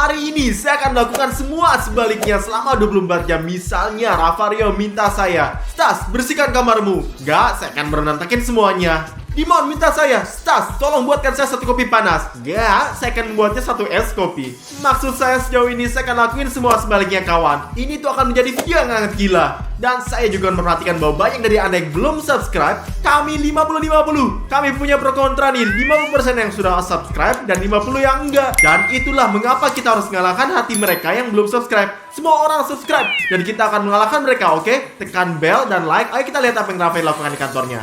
Hari ini saya akan melakukan semua sebaliknya selama 24 jam. Misalnya Rafario minta saya, Stas, bersihkan kamarmu. Enggak, saya akan berantakin semuanya. Dimon minta saya, Stas, tolong buatkan saya 1 kopi panas. Enggak, saya akan membuatnya 1 es kopi. Maksud saya sejauh ini saya akan lakuin semua sebaliknya kawan. Ini tuh akan menjadi video yang sangat gila. Dan saya juga memperhatikan bahwa banyak dari Anda yang belum subscribe. Kami 50-50. Kami punya pro kontra nih. 50% yang sudah subscribe dan 50 yang enggak. Dan itulah mengapa kita harus mengalahkan hati mereka yang belum subscribe. Semua orang subscribe dan kita akan mengalahkan mereka, oke? Tekan bell dan like. Ayo kita lihat apa yang Rafael lakukan di kantornya.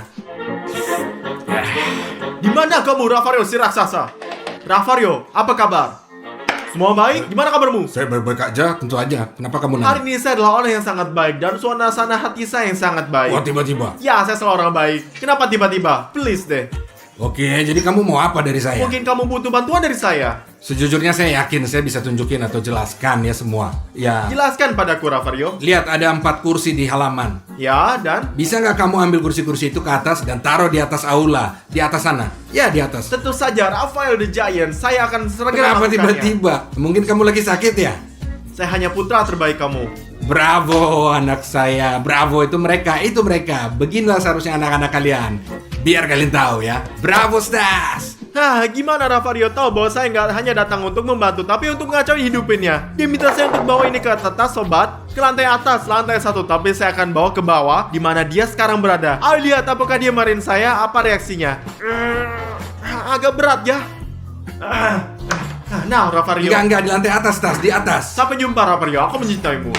Di mana kamu, Rafario si raksasa? Rafario, apa kabar? Semua baik? Gimana kabarmu? Saya baik-baik aja, tentu aja. Kenapa kamu Hari nanya? ini saya adalah orang yang sangat baik dan suasana hati saya yang sangat baik. Oh, tiba-tiba. Ya, saya selalu orang baik. Kenapa tiba-tiba? Please deh. Oke, jadi kamu mau apa dari saya? Mungkin kamu butuh bantuan dari saya. Sejujurnya saya yakin saya bisa tunjukin atau jelaskan ya semua. Ya, Jelaskan padaku, Rafario. lihat ada 4 kursi di halaman. Ya, dan Bisa nggak kamu ambil kursi-kursi itu ke atas dan taruh di atas aula? Di atas sana. Ya, di atas. tentu saja Rafael the Giant. Saya akan segera Kenapa melakukannya. tiba-tiba? Mungkin kamu lagi sakit ya? Saya hanya putra terbaik kamu. Bravo anak saya, bravo itu mereka. Beginilah seharusnya anak-anak kalian. Biar kalian tahu ya. Bravo Stas. Hah, gimana Rafario tahu bahwa saya nggak hanya datang untuk membantu, tapi untuk mengacau hidupinnya. Dia minta saya untuk bawa ini ke atas, sobat. Ke lantai atas, lantai 1. Tapi saya akan bawa ke bawah, di mana dia sekarang berada. Ayo lihat apakah dia marahin saya, apa reaksinya. Agak berat ya. Nah, Rafario. Enggak, di lantai atas Stas, di atas. Sampai jumpa, Rafario. Aku mencintaimu.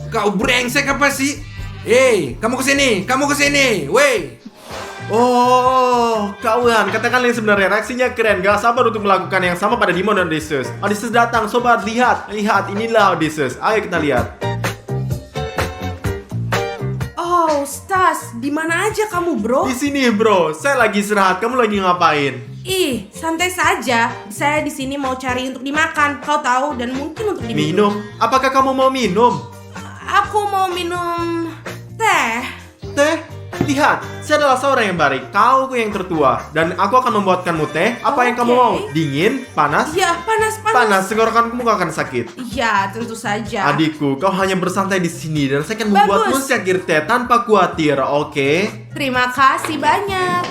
Kau brengsek apa sih? Hei, kamu kesini, wey. Oh, kawan, katakan yang sebenarnya reaksinya keren. Gak sabar untuk melakukan yang sama pada Dimon dan Odysseus. Odysseus datang, sobat, lihat, inilah Odysseus. Ayo kita lihat. Oh, Stas, di mana aja kamu, bro? Di sini, bro. Saya lagi istirahat. Kamu lagi ngapain? Ih, santai saja. Saya di sini mau cari untuk dimakan. Kau tahu, dan mungkin untuk Minum? diminum. Apakah kamu mau minum? Aku mau minum teh. Teh? Lihat, saya adalah seorang yang baik. Kau yang tertua. Dan aku akan membuatkanmu teh. Apa yang kamu Oke. mau? Dingin? Panas? Iya, panas. Panas, tenggorokanmu akan sakit. Iya, tentu saja. Adikku, kau hanya bersantai di sini dan saya akan Bagus. membuatmu secangkir teh tanpa khawatir, oke? Terima kasih banyak.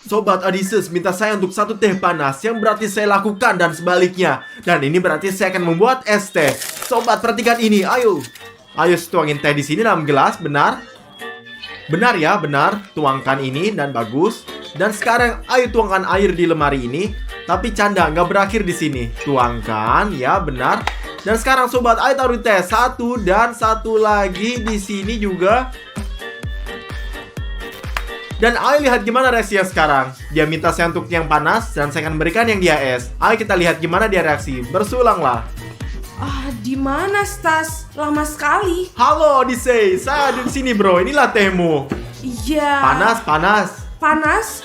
Sobat Odysseus minta saya untuk 1 teh panas, yang berarti saya lakukan dan sebaliknya. Dan ini berarti saya akan membuat es teh. Sobat, perhatikan ini, ayo. Ayo tuangin teh di sini dalam gelas, benar? Benar ya, benar. Tuangkan ini dan bagus. Dan sekarang ayo tuangkan air di lemari ini. Tapi canda, nggak berakhir di sini. Tuangkan, ya benar. Dan sekarang sobat, ayo taruh teh 1 dan 1 lagi di sini juga. Dan ayo lihat gimana reaksinya sekarang. Dia minta saya untuk yang panas dan saya akan berikan yang dia es. Ayo kita lihat gimana dia reaksi. Bersulanglah. Ah, di mana, Stas? Lama sekali. Halo Odyssey, saya ada di sini bro. Inilah tehmu. Iya. Panas. Panas?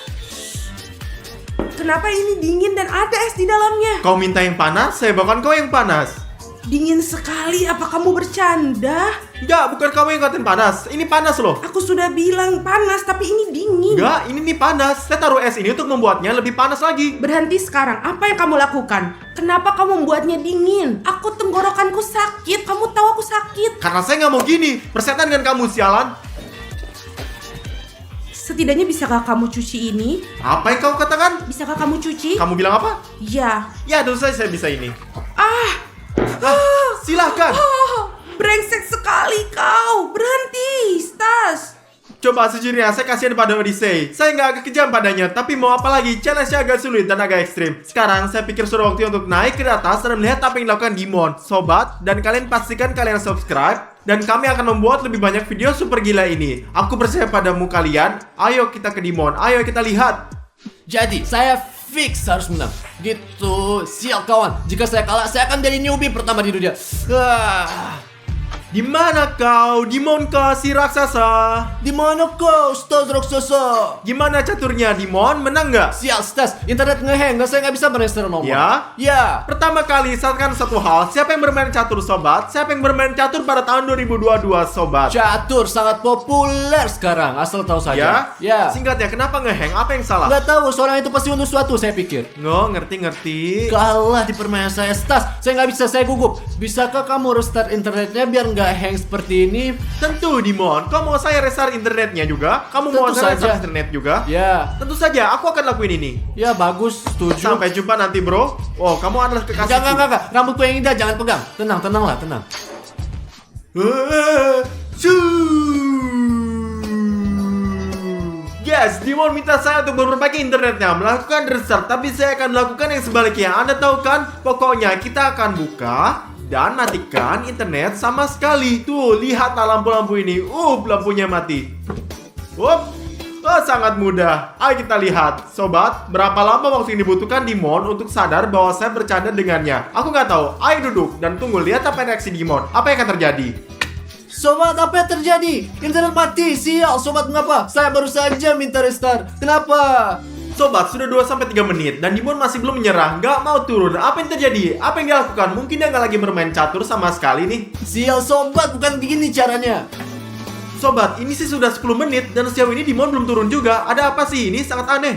Kenapa ini dingin dan ada es di dalamnya? Kau minta yang panas, saya bawakan kau yang panas. Dingin sekali, apa kamu bercanda? Enggak, bukan kamu yang ngatain panas. Ini panas loh. Aku sudah bilang panas, tapi ini dingin. Enggak, ini nih panas. Saya taruh es ini untuk membuatnya lebih panas lagi. Berhenti sekarang, apa yang kamu lakukan? Kenapa kamu membuatnya dingin? Aku tenggorokanku sakit, kamu tahu aku sakit. Karena saya nggak mau gini. Persetan dengan kamu, sialan. Setidaknya bisakah kamu cuci ini? Apa yang kau katakan? Bisakah kamu cuci? Kamu bilang apa? Ya. Ya, tentu saja saya bisa ini. Ah, Silahkan. brengsek sekali kau. Berhenti, Stas. Coba sejujurnya, saya kasihan pada Odyssey. Saya nggak agak kejam padanya, tapi mau apa lagi? Challenge-nya agak sulit dan agak ekstrim. Sekarang, saya pikir sudah waktu untuk naik ke atas dan melihat apa yang dilakukan Dimon. Sobat, dan kalian pastikan kalian subscribe. Dan kami akan membuat lebih banyak video super gila ini. Aku percaya padamu kalian. Ayo kita ke Dimon, ayo kita lihat. Jadi, saya fix harus menang. Gitu, sial kawan. Jika saya kalah, saya akan jadi newbie pertama di dunia. Di mana kau, Dimon si raksasa? Di mana kau, Stas raksasa? Gimana caturnya, Dimon? Menang nggak? Sial, Stas. Internet ngeheng. Saya nggak bisa bermain nomor. Ya? Ya. Pertama kali, saatkan satu hal. Siapa yang bermain catur, sobat? Siapa yang bermain catur pada tahun 2022, sobat? Catur sangat populer sekarang. Asal tahu Ya? saja. Ya. Singkatnya, kenapa ngeheng? Apa yang salah? Nggak tahu, seorang itu pasti untuk sesuatu, saya pikir. Ngerti. Kalah di permainan saya, Stas. Saya nggak bisa, saya gugup. Bisakah kamu restart internetnya biar nggak hang seperti ini? Tentu, Dimon. Kau mau saya restart internetnya juga? Kamu mau Tentu saya saja. restart internet juga? Ya. Tentu saja, aku akan lakuin ini. Ya, bagus. Setuju. Sampai jumpa nanti, bro. Oh, kamu adalah kekasihku. Enggak. Rambutku yang indah, jangan pegang. Tenanglah, tenang. Yes, Dimon minta saya untuk memperbaiki internetnya, melakukan restart, tapi saya akan melakukan yang sebaliknya. Anda tahu kan? Pokoknya kita akan buka dan matikan internet sama sekali. Tuh, lihatlah lampu-lampu ini. Lampunya mati. Sangat mudah. Ayo kita lihat. Sobat, berapa lama waktu yang dibutuhkan Dimon untuk sadar bahwa saya bercanda dengannya? Aku nggak tahu. Ayo duduk dan tunggu lihat apa reaksi Dimon. Apa yang akan terjadi? Sobat, apa yang terjadi? Internet mati, sial. Sobat, mengapa? Saya baru saja minta restart. Kenapa? Sobat, sudah 2-3 menit dan Dimon masih belum menyerah, nggak mau turun. Apa yang terjadi? Apa yang dilakukan? Mungkin dia nggak lagi bermain catur sama sekali nih. Sial, sobat, bukan begini caranya. Sobat, ini sih sudah 10 menit dan sejauh ini Dimon belum turun juga. Ada apa sih? Ini sangat aneh.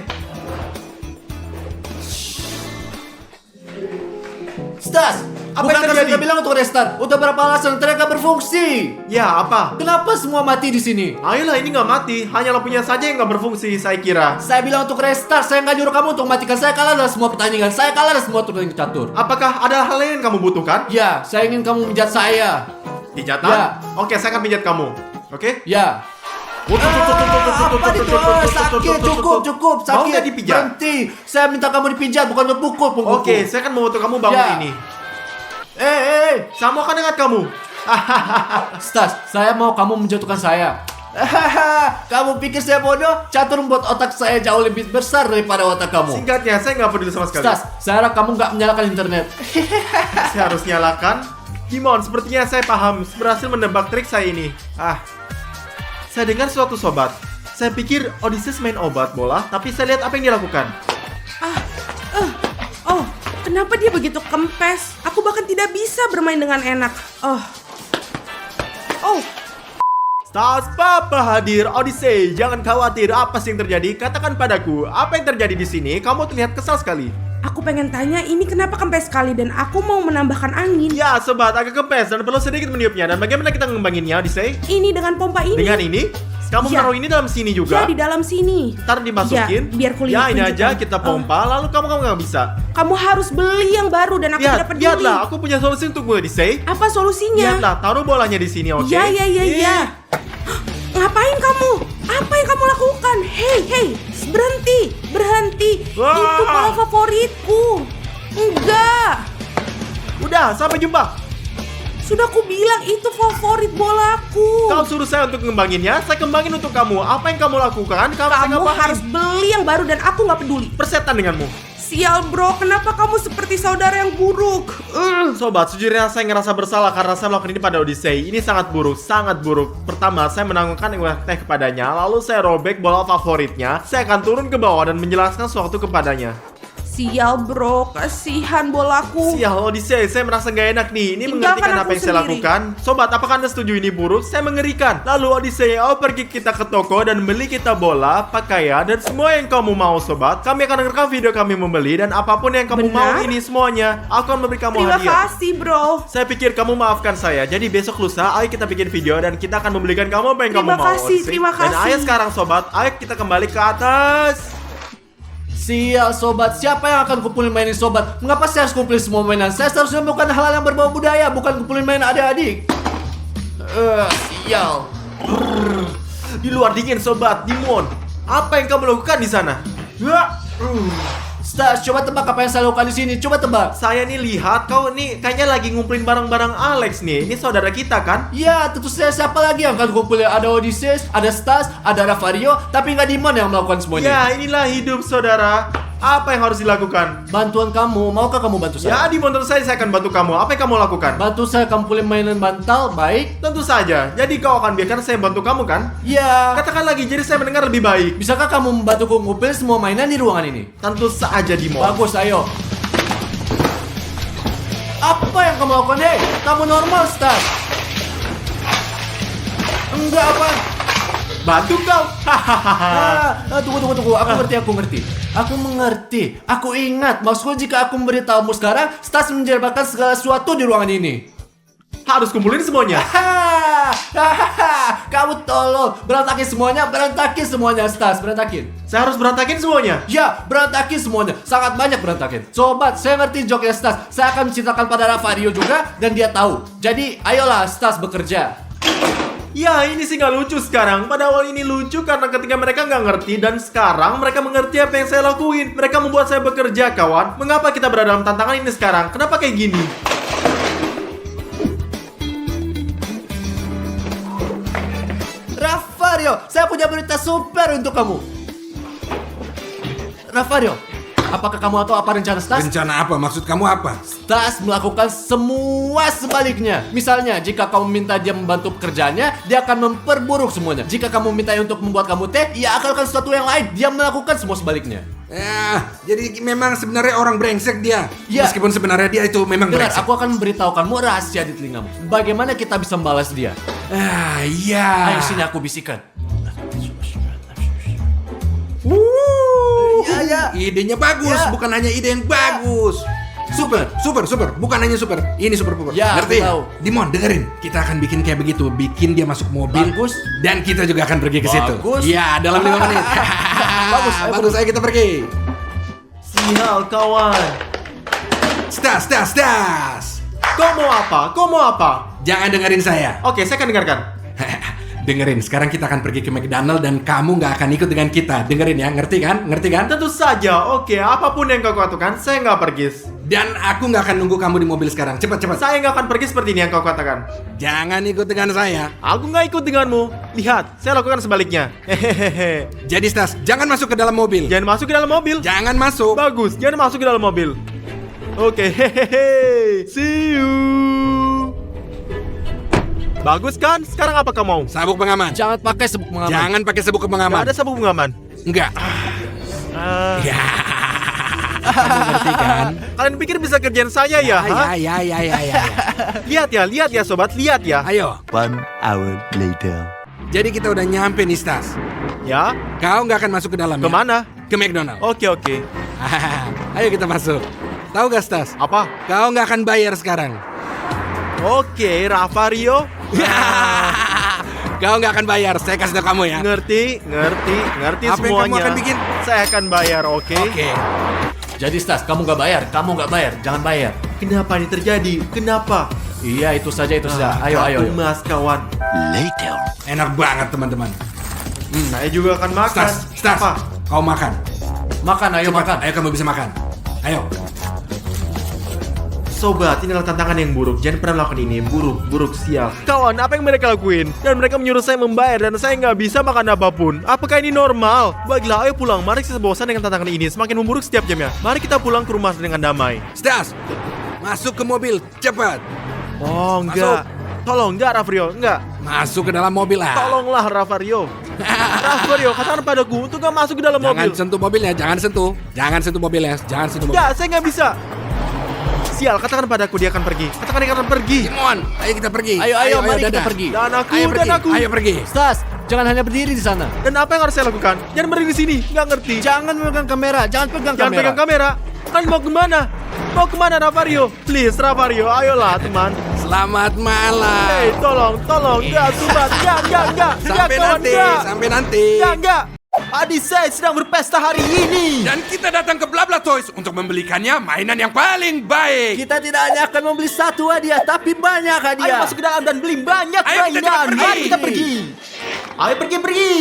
Stas, Apa yang bukankah terjadi? saya bilang untuk restart? Udah berapa alasan internet nggak berfungsi? Ya, apa? Kenapa semua mati di sini? Ayolah, ini nggak mati. Hanya lampunya saja yang nggak berfungsi, saya kira. Saya bilang untuk restart, saya nggak nyuruh kamu untuk matikan. Saya kalah dalam semua pertandingan. Saya kalah dalam semua turnamen catur. Apakah ada hal lain yang kamu butuhkan? Ya, saya ingin kamu menjat saya. Pijatan? Ya. Oke, saya akan pijat kamu. Oke? Ya. Apa itu? Sakit, cukup, sakit. Mau nggak dipijat? Berhenti. Saya minta kamu dipijat, bukan berpukul punggungku. Oke, saya akan membantu kamu bangun Ya. ini. Saya Sama akan dengan kamu. Stas, saya mau kamu menjatuhkan saya. Kamu pikir saya bodoh? Catur membuat otak saya jauh lebih besar daripada otak kamu. Singkatnya, saya nggak peduli sama sekali. Stas, saya harap kamu nggak menyalakan internet. Saya harus nyalakan. Dimon, sepertinya saya paham. Berhasil menebak trik saya ini. Saya dengar suatu sobat. Saya pikir Odysseus main obat bola, tapi saya lihat apa yang dia lakukan. Oh, kenapa dia begitu kempes? Aku bahkan tidak bisa bermain dengan enak. Oh. Stas, Papa hadir. Odyssey, jangan khawatir. Apa sih yang terjadi? Katakan padaku, apa yang terjadi di sini? Kamu terlihat kesal sekali. Aku pengen tanya ini kenapa kempes sekali dan aku mau menambahkan angin. Ya, sobat, agak kempes dan perlu sedikit meniupnya. Dan bagaimana kita ngembanginnya, Odyssey? Ini dengan pompa ini. Dengan ini? Kamu Ya. menaruh ini dalam sini Ya, juga? di dalam sini. Ntar dimasukin. Ya, biar kulit Ya, ini tunjukkan. aja kita pompa. Lalu kamu nggak bisa. Kamu harus beli yang baru dan aku tidak peduli. Lihatlah, aku punya solusi untukmu, Odyssey. Apa solusinya? Lihatlah, taruh bolanya di sini, oke? Ya. Ngapain kamu? Apa yang kamu lakukan? Hei, berhenti. Wah. Itu bola favoritku. Enggak. Udah, sampai jumpa. Sudah aku bilang itu favorit bolaku. Kau suruh saya untuk ngembanginnya, saya kembangin untuk kamu. Apa yang kamu lakukan? Saya Kamu nggak paham. harus beli yang baru dan aku nggak peduli. Persetan denganmu. Sial bro, kenapa kamu seperti saudara yang buruk? Sobat, sejujurnya saya ngerasa bersalah karena saya melakukan ini pada Odyssey. Ini sangat buruk. Pertama, saya menanggungkan teh kepadanya, lalu saya robek bola favoritnya. Saya akan turun ke bawah dan menjelaskan sesuatu kepadanya. Sial bro, kasihan bolaku. Sial, Odyssey, saya merasa nggak enak nih. Ini Tinggalkan menghentikan aku apa yang saya sendiri. lakukan. Sobat, apakah Anda setuju ini buruk? Saya mengerikan. Lalu Odyssey, pergi kita ke toko dan beli kita bola, pakaian, dan semua yang kamu mau, sobat. Kami akan merekam video kami membeli dan apapun yang kamu mau Benar? ini semuanya. Aku akan memberi kamu Terima hadiah. kasih bro. Saya pikir kamu maafkan saya. Jadi besok lusa, ayo kita bikin video dan kita akan membelikan kamu apa yang Terima kamu mau. kasih, Odyssey. terima Dan kasih. ayo sekarang, sobat, ayo kita kembali ke atas. Sial, sobat, siapa yang akan kumpulin mainin sobat? Mengapa saya harus kumpulin semua mainan? Saya seharusnya melakukan hal yang berbau budaya, bukan kumpulin mainan adik-adik. Sial. Di luar dingin, sobat. Dimon, apa yang kamu lakukan di sana? Stas, coba tebak apa yang saya lakukan di sini. Coba tebak. Saya nih lihat kau nih kayaknya lagi ngumpulin barang-barang Alex nih. Ini saudara kita kan? Ya, tentu saja siapa lagi yang akan kumpulin? Ada Odysseus, ada Stas, ada Ravario, tapi nggak Dimon yang melakukan semuanya. Ya, inilah hidup saudara. Apa yang harus dilakukan? Bantuan kamu, maukah kamu bantu Ya, saya? di menurut saya akan bantu kamu. Apa yang kamu lakukan? Bantu saya kamu pulih mainan bantal, baik? Tentu saja. Jadi kau akan biarkan saya bantu kamu kan? Ya. Katakan lagi, jadi saya mendengar lebih baik. Bisakah kamu membantuku ngumpulin semua mainan di ruangan ini? Tentu saja, Dimon. Bagus, ayo. Apa yang kamu lakukan, hei? Kamu normal, Stas. Enggak apa? Bantu kau. Hahaha. Tunggu. Aku ngerti. Aku mengerti. Aku ingat. Maksudku jika aku memberitahumu sekarang, Stas menjelaskan segala sesuatu di ruangan ini. Harus kumpulin semuanya. Kamu tolong. Berantakin semuanya, Stas. Berantakin. Saya harus berantakin semuanya. Ya, berantakin semuanya. Sangat banyak berantakin. Sobat, saya ngerti joknya Stas. Saya akan menceritakan pada Rafario juga dan dia tahu. Jadi, ayolah Stas bekerja. Ya, ini sih nggak lucu sekarang. Pada awal ini lucu karena ketika mereka nggak ngerti, dan sekarang mereka mengerti apa yang saya lakuin. Mereka membuat saya bekerja, kawan. Mengapa kita berada dalam tantangan ini sekarang? Kenapa kayak gini? Rafario, saya punya berita super untuk kamu. Rafario, apakah kamu tahu apa rencana Stas? Rencana apa? Maksud kamu apa? Stas melakukan semua sebaliknya. Misalnya, jika kamu minta dia membantu pekerjaannya, dia akan memperburuk semuanya. Jika kamu minta untuk membuat kamu teh, ia akan lakukan sesuatu yang lain. Dia melakukan semua sebaliknya. Jadi memang sebenarnya orang brengsek dia. Ya. Meskipun sebenarnya dia itu memang Dengar, brengsek. aku akan memberitahukanmu rahasia di telingamu. Bagaimana kita bisa membalas dia? Iya. Ayo sini aku bisikan. Ya. Idenya bagus, Ya. bukan hanya ide yang bagus. Super. Bukan hanya super. Ini super. Ya, Ngerti? aku tahu. Dimon, dengerin. Kita akan bikin kayak begitu. Bikin dia masuk mobil. Bagus. Dan kita juga akan pergi ke situ. Bagus. Iya, dalam 5 menit. Bagus, ayo kita pergi. Sial, kawan. Stas. Kau mau apa? Jangan dengerin saya. Oke, saya akan dengarkan. Dengerin, sekarang kita akan pergi ke McDonald dan kamu nggak akan ikut dengan kita. Dengerin ya, ngerti kan? Tentu saja. Oke, apapun yang kau katakan, saya nggak pergi. Dan aku nggak akan nunggu kamu di mobil sekarang. Cepat. Saya nggak akan pergi seperti ini yang kau katakan. Jangan ikut dengan saya. Aku nggak ikut denganmu. Lihat, saya lakukan sebaliknya. Hehehe. Jadi Stas, jangan masuk ke dalam mobil. Jangan masuk ke dalam mobil. Jangan masuk. Bagus, jangan masuk ke dalam mobil. Oke, hehehe. See you. Bagus kan? Sekarang apa kamu mau? Sabuk pengaman. Jangan pakai sabuk pengaman. Jangan pakai sabuk pengaman. Gak ada sabuk pengaman. Enggak. Ah, Ya. Kamu ngerti kan? Kalian pikir bisa kerjaan saya ya? Hah? Ya. Lihat ya sobat, lihat ya. Ayo. 1 hour later. Jadi kita udah nyampe nih Stas. Ya, Kau nggak akan masuk ke dalam. ya? kemana? Ke McDonald. Oke. Ayo kita masuk. Tahu gak Stas? Apa? Kau nggak akan bayar sekarang. Oke, Rafario. Kau nggak akan bayar. Saya kasih tau kamu ya. Ngerti Apa yang semuanya. kamu akan bikin? Saya akan bayar, oke? Oke. Jadi Stas, kamu nggak bayar. Jangan bayar. Kenapa ini terjadi? Kenapa? Iya, itu saja. Ayo. Mas kawan. Later. Enak banget teman-teman. Saya juga akan makan. Stas. Apa? Kau makan. Makan, ayo Cepat. makan. Ayo kamu bisa makan. Ayo. Sobat, inilah tantangan yang buruk. Jangan pernah melakukan ini. Buruk, sial. Kawan, apa yang mereka lakuin? Dan mereka menyuruh saya membayar dan saya nggak bisa makan apapun. Apakah ini normal? Baiklah, ayo pulang. Mari kita bosan dengan tantangan ini. Semakin memburuk setiap jamnya. Mari kita pulang ke rumah dengan damai. Stas. Masuk ke mobil. Cepat. Oh, enggak. Tolong, enggak, Rafario. Enggak. Masuk ke dalam mobil lah. Tolonglah, Rafario. Rafario, katakan padaku untuk nggak masuk ke dalam Jangan mobil. sentuh mobilnya. Jangan sentuh mobilnya. Jangan sentuh mobil. Enggak, saya nggak bisa. Sial, katakan padaku dia akan pergi. Katakan dia akan pergi. Come on. Ayo kita pergi. Ayo, mari kita dadah. pergi. Dan aku, Ayo pergi. Stas, jangan hanya berdiri di sana. Dan apa yang harus saya lakukan? Jangan berdiri di sini. Nggak ngerti. Jangan memegang kamera. Jangan pegang Jangan kamera. pegang kamera. Kalian mau kemana? Mau kemana, Rafario? Please, Rafario, ayolah, teman. Selamat malam. Hey, tolong, enggak, sobat, enggak, Sampai nanti. enggak. Adik saya sedang berpesta hari ini. Dan kita datang ke Blabla Toys untuk membelikannya mainan yang paling baik. Kita tidak hanya akan membeli satu hadiah, tapi banyak Ayo hadiah. masuk ke dalam dan beli banyak Ayo, kita mainan. cepat pergi. Mari kita pergi. Ayo pergi.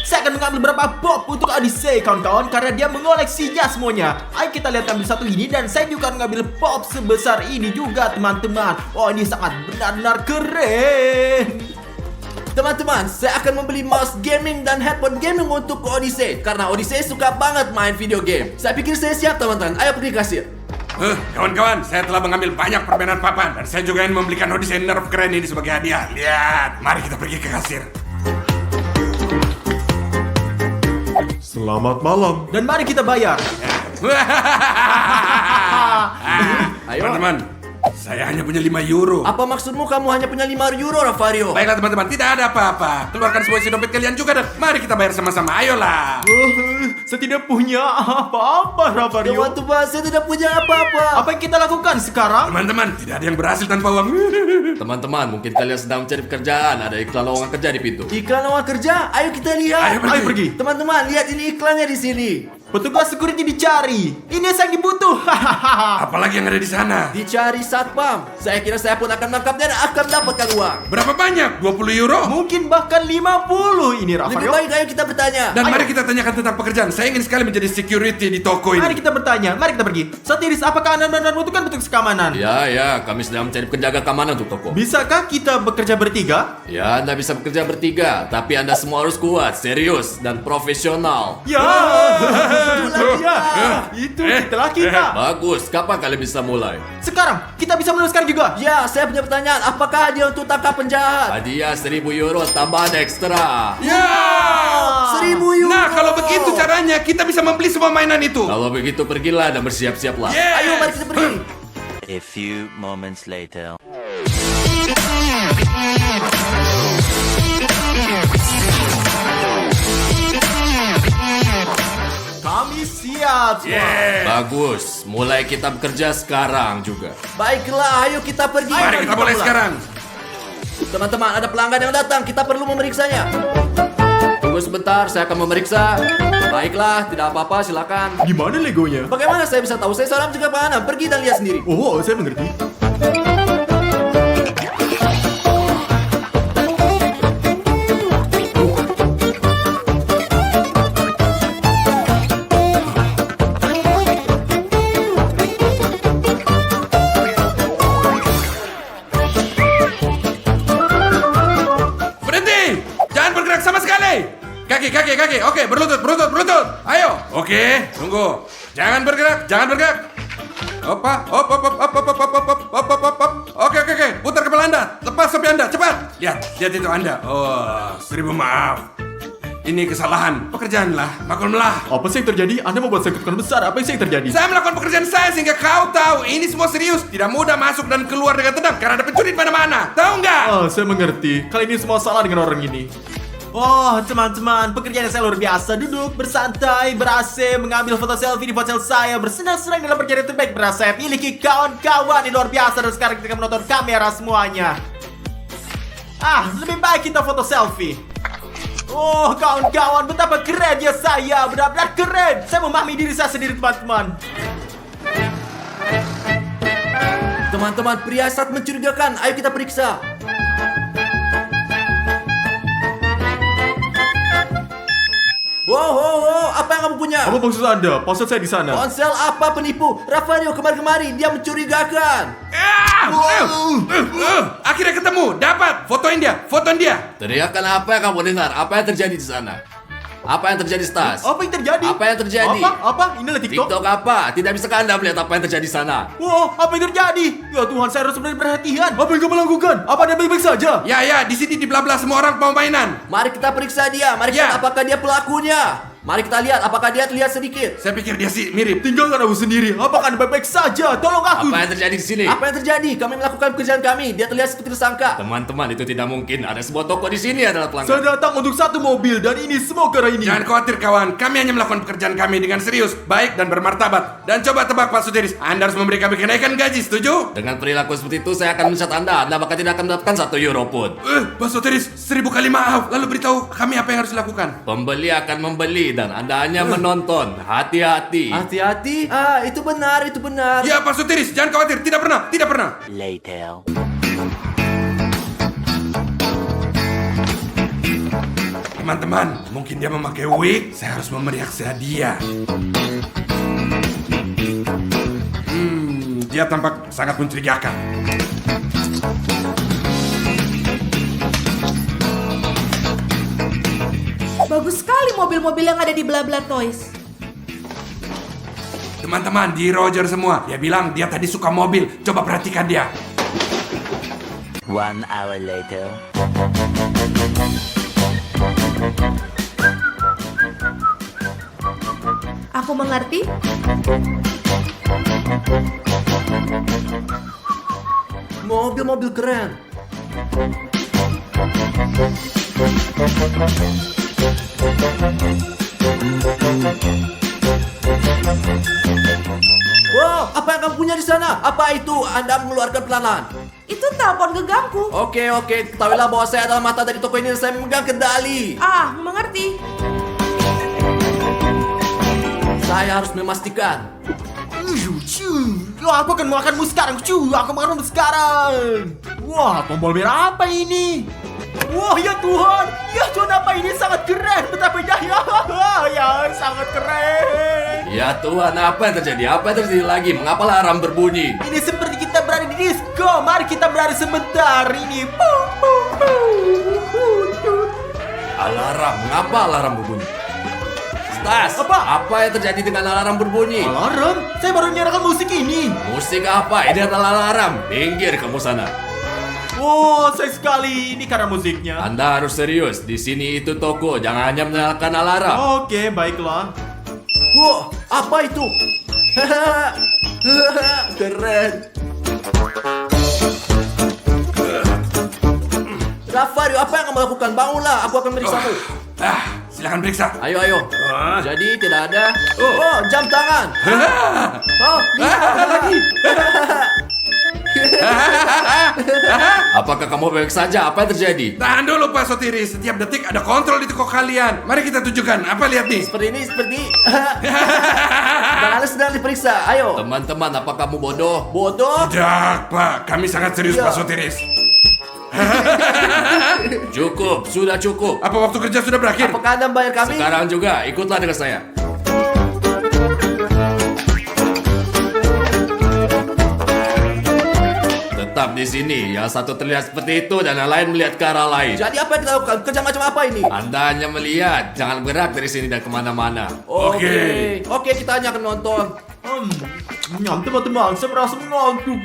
Saya akan mengambil beberapa pop untuk Adise, kawan-kawan, karena dia mengoleksinya semuanya. Ayo kita lihat ambil satu ini, dan saya juga akan mengambil pop sebesar ini juga, teman-teman. Oh, ini sangat benar-benar keren. Teman-teman, saya akan membeli mouse gaming dan headphone gaming untuk Odyssey karena Odyssey suka banget main video game. Saya pikir saya siap teman-teman. Ayo pergi kasir. Kawan-kawan, saya telah mengambil banyak permainan papan dan saya juga ingin membelikan Odyssey Nerf keren ini sebagai hadiah. Lihat, mari kita pergi ke kasir. Selamat malam. Dan mari kita bayar. Ayo. Teman-teman, saya hanya punya 5 euro. Apa maksudmu kamu hanya punya 5 euro, Ravario? Baiklah teman-teman, tidak ada apa-apa. Keluarkan semua isi dompet kalian juga dan mari kita bayar sama-sama. Ayolah. Saya tidak punya apa-apa, Ravario. Teman-teman, saya tidak punya apa-apa. Apa yang kita lakukan sekarang? Teman-teman, tidak ada yang berhasil tanpa uang. Teman-teman, mungkin kalian sedang mencari pekerjaan. Ada iklan lowongan kerja di pintu. Iklan lowongan kerja? Ayo kita lihat. Ayo pergi. Teman-teman, lihat ini iklannya di sini. Petugas security dicari. Ini yang dibutuh. Apalagi yang ada di sana? Dicari satpam. Saya kira saya pun akan menangkapnya dan akan dapatkan uang. Berapa banyak? 20 euro? Mungkin bahkan 50 ini, Lebih Ravario. baik ayo kita bertanya. Dan mari kita tanyakan tentang pekerjaan. Saya ingin sekali menjadi security di toko Mari ini. kita bertanya, mari kita pergi. Satiris, apakah Anda benar-benar membutuhkan petugas keamanan? Ya, kami sedang mencari penjaga keamanan untuk toko. Bisakah kita bekerja bertiga? Ya, Anda bisa bekerja bertiga, tapi Anda semua harus kuat, serius, dan profesional. Ya, itu itulah kita. Bagus, kapan kalian bisa mulai? Sekarang, kita bisa menuliskan juga. Ya, saya punya pertanyaan. Apakah hadiah untuk tangkap penjahat? Hadiah 1.000 euro tambahan ekstra. Ya! 1.000 euro. Nah, kalau begitu caranya, kita bisa membeli semua mainan itu. Kalau begitu pergilah dan bersiap-siaplah. Yes. Ayo, mari kita pergi. A few moments later. Kami siap. Yeah. Bagus, mulai kita bekerja sekarang juga. Baiklah, ayo kita pergi. Mari kita mulai sekarang. Teman-teman, ada pelanggan yang datang. Kita perlu memeriksanya. Tunggu sebentar, saya akan memeriksa. Baiklah, tidak apa-apa, silakan. Di mana Legonya? Bagaimana saya bisa tahu? Saya seorang penjaga keamanan. Pergi dan lihat sendiri. Oh, saya mengerti. Berhenti! Jangan bergerak sama sekali! Kaki. Oke, berlutut. Ayo. Oke, tunggu. Jangan bergerak. Hop. Oke. Putar kepala Anda. Lepas topi Anda, cepat. Lihat itu Anda. Oh, 1000 maaf. Ini kesalahan. Pekerjaanlah, maklumlah. Apa sih yang terjadi? Anda membuat saya ketakutan besar. Apa sih yang terjadi? Saya melakukan pekerjaan saya sehingga kau tahu ini semua serius. Tidak mudah masuk dan keluar dengan tenang karena ada pencuri di mana-mana. Tahu nggak? Oh, saya mengerti. Kali ini semua salah dengan orang ini. Oh, teman-teman, pekerjaan saya luar biasa. Duduk, bersantai, ber-AC, mengambil foto selfie di ponsel saya, bersenang-senang dalam perjalanan terbaik. Berasa saya miliki kawan-kawan yang luar biasa. Dan sekarang kita akan menonton kamera semuanya. Lebih baik kita foto selfie. Oh, kawan-kawan, betapa kerennya saya. Benar-benar keren. Saya memahami diri saya sendiri, teman-teman. Teman-teman, pria sangat mencurigakan. Ayo kita periksa. Wow, apa yang kamu punya? Apa maksud Anda? Ponsel saya di sana. Ponsel apa penipu? Ravario kemari-kemari, dia mencurigakan. Akhirnya ketemu. Dapat. Fotoin dia. Teriakan apa yang kamu dengar? Apa yang terjadi di sana? Apa yang terjadi, Stas? Apa yang terjadi? Apa yang terjadi? Apa? Inilah TikTok. TikTok apa? Tidak bisa Anda melihat apa yang terjadi di sana? Wow, apa yang terjadi? Ya Tuhan, saya harus benar perhatian. Apa yang kamu lakukan? Apa Anda baik-baik saja? Ya, di sini di bla-bla semua orang mau mainan. Mari kita periksa dia. Mari Ya. kita apakah dia pelakunya. Mari kita lihat apakah dia terlihat sedikit. Saya pikir dia sih mirip. Tinggalkan aku sendiri. Apakah Anda baik-baik saja? Tolong aku. Apa yang terjadi di sini? Apa yang terjadi? Kami melakukan pekerjaan kami. Dia terlihat seperti tersangka. Teman-teman, itu tidak mungkin. Ada sebuah toko di sini adalah pelanggan. Saya datang untuk satu mobil dan ini semua karena ini. Jangan khawatir kawan, kami hanya melakukan pekerjaan kami dengan serius, baik dan bermartabat. Dan coba tebak Pak Sutiris, Anda harus memberi kami kenaikan gaji, setuju? Dengan perilaku seperti itu, saya akan mencat Anda. Anda bahkan tidak akan mendapatkan 1 euro pun. Pak Sutiris, 1000 kali maaf. Lalu beritahu kami apa yang harus dilakukan. Pembeli akan membeli dan Anda hanya menonton. Hati-hati. Hati-hati? Itu benar. Ya Pak Sutiris, jangan khawatir, tidak pernah. Later. Teman-teman, mungkin dia memakai wig. Saya harus memeriak hadiah. Dia tampak sangat mencurigakan. Bagus sekali mobil-mobil yang ada di Blabla Toys. Teman-teman, di Roger semua. Dia bilang dia tadi suka mobil. Coba perhatikan dia. 1 hour later. Aku mengerti. Mobil-mobil keren. Wow, apa yang kamu punya di sana? Apa itu? Anda mengeluarkan pelan-pelan. Itu telepon genggamku. Oke, ketahuilah bahwa saya adalah mata dari toko ini dan saya memegang kendali. Ah, mengerti. Saya harus memastikan. Aku akan makanmu sekarang. Aku makanmu sekarang. Wah, tombol merah apa ini? Wah, ya Tuhan. Ya Tuhan, apa ini? Sangat keren. Betapa ya, ya sangat keren. Ya Tuhan, apa yang terjadi? Apa yang terjadi lagi? Mengapa alarm berbunyi? Ini seperti kita berada di disco. Mari kita berada sebentar. Ini. Alarm, mengapa alarm berbunyi? Stas, apa yang terjadi dengan alarm berbunyi? Alarm? Saya baru menyalakan musik ini. Musik apa? Ini adalah alarm. Minggir kamu sana. Oh, sayang sekali. Ini karena musiknya. Anda harus serius. Di sini itu toko. Jangan hanya menyalakan alarm. Oke, baiklah. Wow, apa itu? Keren. Rafario, apa yang kamu lakukan? Bangunlah, aku akan meriksamu. Silakan periksa. Ayo. Jadi tidak ada. Oh, jam tangan. Oh, lihat ada lagi. Apakah kamu baik saja? Apa yang terjadi? Tahan dulu Pak Sotiri. Setiap detik ada kontrol di toko kalian. Mari kita tunjukkan. Apa lihat nih? Seperti ini. Tangannya sedang diperiksa. Ayo. Teman-teman, apa kamu bodoh? Bodoh? Tidak, Pak. Kami sangat serius, Iya. Pak Sotiris. Cukup, sudah cukup. Apa waktu kerja sudah berakhir? Apakah Anda membayar kami? Sekarang juga, ikutlah dengan saya. Tetap di sini. Yang satu terlihat seperti itu dan yang lain melihat ke arah lain. Jadi apa yang kita lakukan? Kerja macam apa ini? Anda hanya melihat. Jangan bergerak dari sini dan kemana-mana. Oke. Oke, kita hanya akan nonton. Teman-teman, saya merasa mengantuk.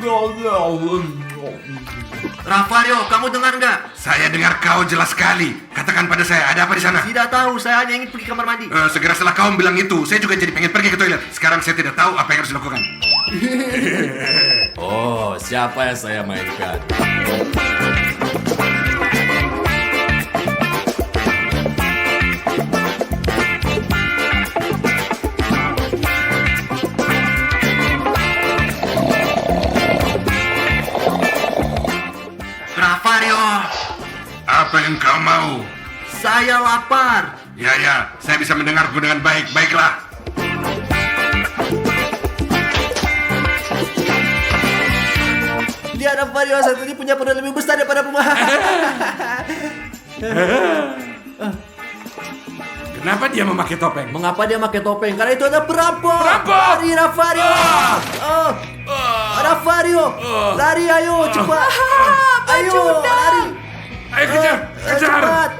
Rafario, kamu dengar nggak? Saya dengar kau jelas sekali. Katakan pada saya, ada apa di sana? Tidak tahu, saya hanya ingin pergi kamar mandi. Segera setelah kau bilang itu, saya juga jadi pengen pergi ke toilet. Sekarang saya tidak tahu apa yang harus dilakukan. Oh, siapa yang saya mainkan? Rafario, Apa yang kau mau? saya lapar. Ya, saya bisa mendengarku dengan baik. Baiklah. Lihat Rafario, saat ini punya perut lebih besar daripada pemain. Kenapa dia memakai topeng? Mengapa dia pakai topeng? Karena itu ada perampok. Perampok! Lari Rafario. Rafario, lari ayo cepat. Ayo lari. Ayo kejar! Cepat.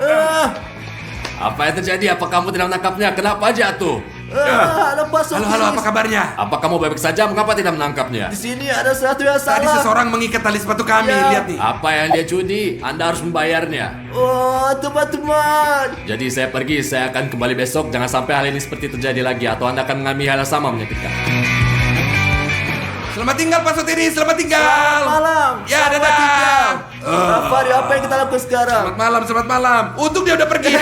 Apa yang terjadi? Apa kamu tidak menangkapnya? Kenapa jatuh? Lepas Halo, apa kabarnya? Apa kamu baik saja? Mengapa tidak menangkapnya? Di sini ada sesuatu yang Tadi salah. seseorang mengikat tali sepatu kami. Ya. Lihat nih. Apa yang dia judi? Anda harus membayarnya. Oh, teman-teman. Jadi saya pergi, saya akan kembali besok. Jangan sampai hal ini seperti terjadi lagi atau Anda akan mengalami hal yang sama menyakitkan. Selamat tinggal Pak Sotiri, selamat tinggal. Malam. Ya, Selamat dadah. tinggal. Rafario, apa yang kita lakukan sekarang? Selamat malam. Untung dia udah pergi.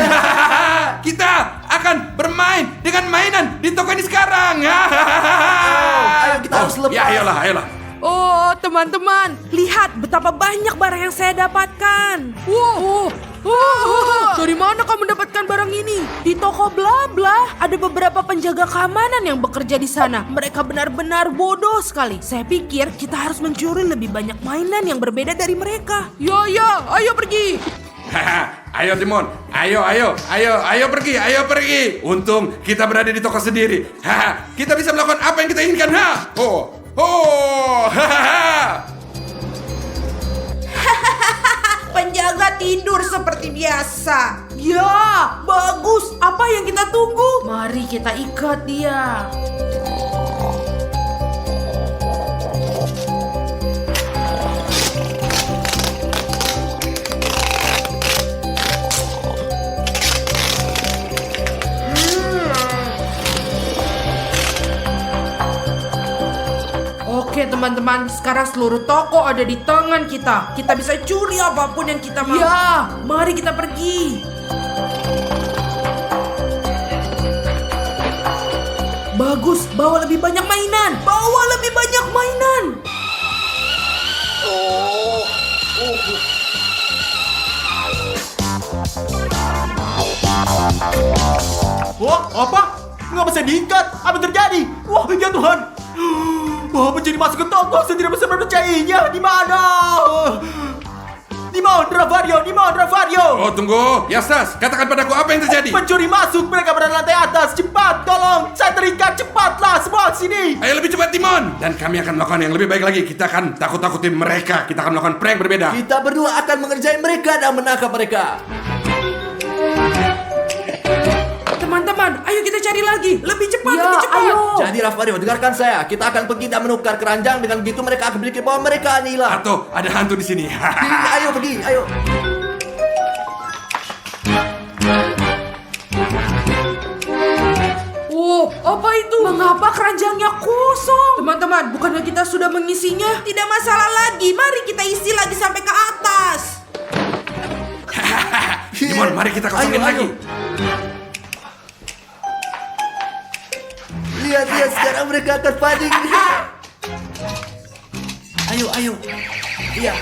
Kita akan bermain dengan mainan di toko ini sekarang. Ayo kita harus lepas. Ya, ayolah. Oh, teman-teman, lihat betapa banyak barang yang saya dapatkan. Wow, dari mana kamu mendapatkan barang ini? Di toko Blabla ada beberapa penjaga keamanan yang bekerja di sana. Mereka benar-benar bodoh sekali. Saya pikir kita harus mencuri lebih banyak mainan yang berbeda dari mereka. Ya, ayo pergi. Ayo Timon, ayo pergi. Untung kita berada di toko sendiri. Kita bisa melakukan apa yang kita inginkan. penjaga tidur seperti biasa. Ya, bagus. Apa yang kita tunggu? Mari kita ikat dia. Oke teman-teman, sekarang seluruh toko ada di tangan kita. Kita bisa curi apapun yang kita mau. Ya, mari kita pergi. Bagus, bawa lebih banyak mainan. Bawa lebih banyak mainan. Wah, apa? Nggak bisa diikat. Apa yang terjadi? Wah, ya Tuhan. Wah, pencuri masuk ke toko. Saya tidak bisa mempercayainya. Di mana? Di mana, Ravario? Di mana, Ravario? Oh, tunggu. Ya, Stas, katakan padaku apa yang terjadi. Pencuri masuk. Mereka berada di lantai atas. Cepat, tolong. Saya terikat. Cepatlah, semua sini. Ayo lebih cepat, Timon. Dan kami akan melakukan yang lebih baik lagi. Kita akan takut-takutin mereka. Kita akan melakukan prank berbeda. Kita berdua akan mengerjain mereka dan menangkap mereka. Teman-teman, ayo kita cari lagi. Lebih cepat, Ya, lebih cepat. ayo. Jadi Ravario, dengarkan saya. Kita akan pergi dan menukar keranjang. Dengan begitu mereka akan berpikir bahwa mereka hilang. Atau ada hantu di sini. Ayo pergi, ayo. Oh, apa itu? Mengapa keranjangnya kosong? Teman-teman, bukannya kita sudah mengisinya? Tidak masalah lagi. Mari kita isi lagi sampai ke atas. Timon, mari kita kosongin Ayo, lagi. ayo. Lihat, sekarang mereka akan panik. Ayo, ayo. Iya.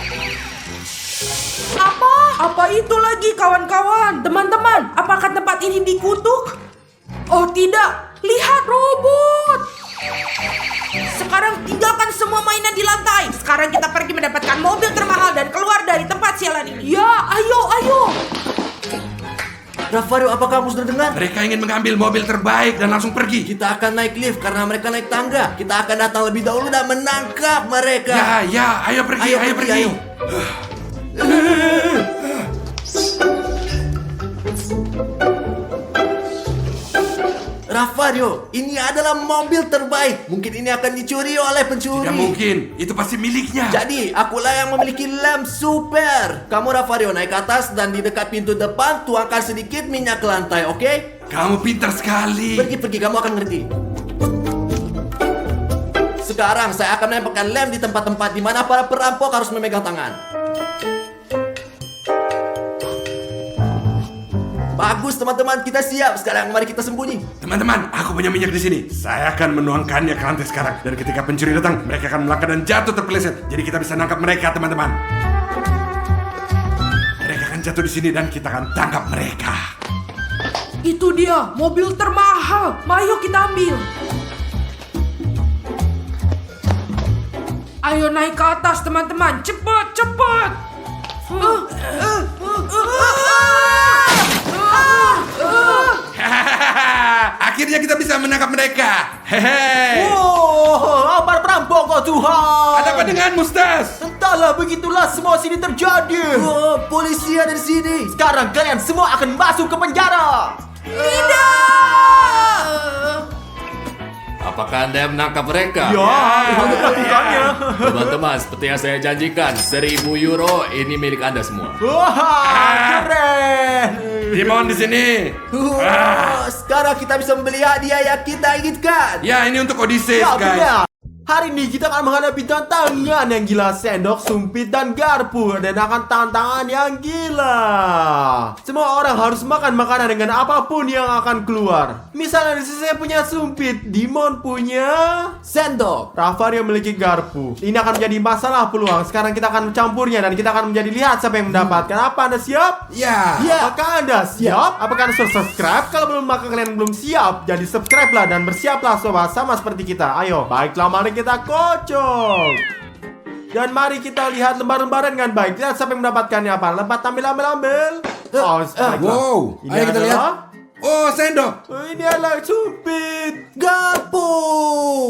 Apa itu lagi kawan-kawan? Teman-teman, apakah tempat ini dikutuk? Oh tidak, lihat robot. Sekarang tinggalkan semua mainan di lantai. Sekarang kita pergi mendapatkan mobil termahal dan keluar dari tempat sialan ini. Ya, ayo. Ravario, apakah kamu sudah dengar? Mereka ingin mengambil mobil terbaik dan langsung pergi. Kita akan naik lift karena mereka naik tangga. Kita akan datang lebih dahulu dan menangkap mereka. Ya, ayo pergi, ayo pergi. ayo. Ravario, ini adalah mobil terbaik. Mungkin ini akan dicuri oleh pencuri. Tidak mungkin, itu pasti miliknya. Jadi, akulah yang memiliki lem super. Kamu Ravario naik ke atas dan di dekat pintu depan tuangkan sedikit minyak ke lantai, oke? Kamu pintar sekali. Pergi, kamu akan ngerti. Sekarang saya akan menempelkan lem di tempat-tempat di mana para perampok harus memegang tangan. Bagus teman-teman, kita siap. Sekarang mari kita sembunyi. Teman-teman, aku punya minyak di sini. Saya akan menuangkannya ke lantai sekarang. Dan ketika pencuri datang, mereka akan melangkah dan jatuh terpeleset. Jadi kita bisa nangkap mereka, teman-teman. Mereka akan jatuh di sini dan kita akan tangkap mereka. Itu dia, mobil termahal. Ayo kita ambil. Ayo naik ke atas teman-teman. Cepat. Akhirnya kita bisa menangkap mereka. Hehe. Oh, para perampok, oh Tuhan. Ada apa denganmu, Stas? Entahlah, begitulah semua sini terjadi. Oh, polisi ada di sini. Sekarang kalian semua akan masuk ke penjara. Apakah Anda menangkap mereka? Ya, itu melakukannya. Teman-teman, seperti yang saya janjikan, 1.000 euro ini milik Anda semua. Wah, keren. Timon di sini. Sekarang kita bisa membeli hadiah yang kita inginkan. Ya, ini untuk Odysseus, Ya, guys. benar. Hari ini kita akan menghadapi tantangan yang gila, sendok, sumpit, dan garpu. Dan akan tantangan yang gila. Semua orang harus makan makanan dengan apapun yang akan keluar. Misalnya di sini saya punya sumpit, Dimon punya Sendok. Ravario memiliki garpu. Ini akan menjadi masalah peluang. Sekarang kita akan mencampurnya dan kita akan menjadi lihat siapa yang mendapatkan. Apa Anda siap? Ya. Apakah Anda siap? Apakah Anda sudah subscribe? Kalau belum, maka kalian belum siap. Jadi subscribe lah dan bersiaplah sobat, sama seperti kita. Ayo, baiklah, mari kita kocok. Dan mari kita lihat lembar-lembaran dengan baik. Lihat siapa yang mendapatkannya apa. Lepas ambil. Oh, baiklah. Wow. Ini Ayo kita lihat. adalah Oh, sendok. Ini adalah sumpit. Garpu.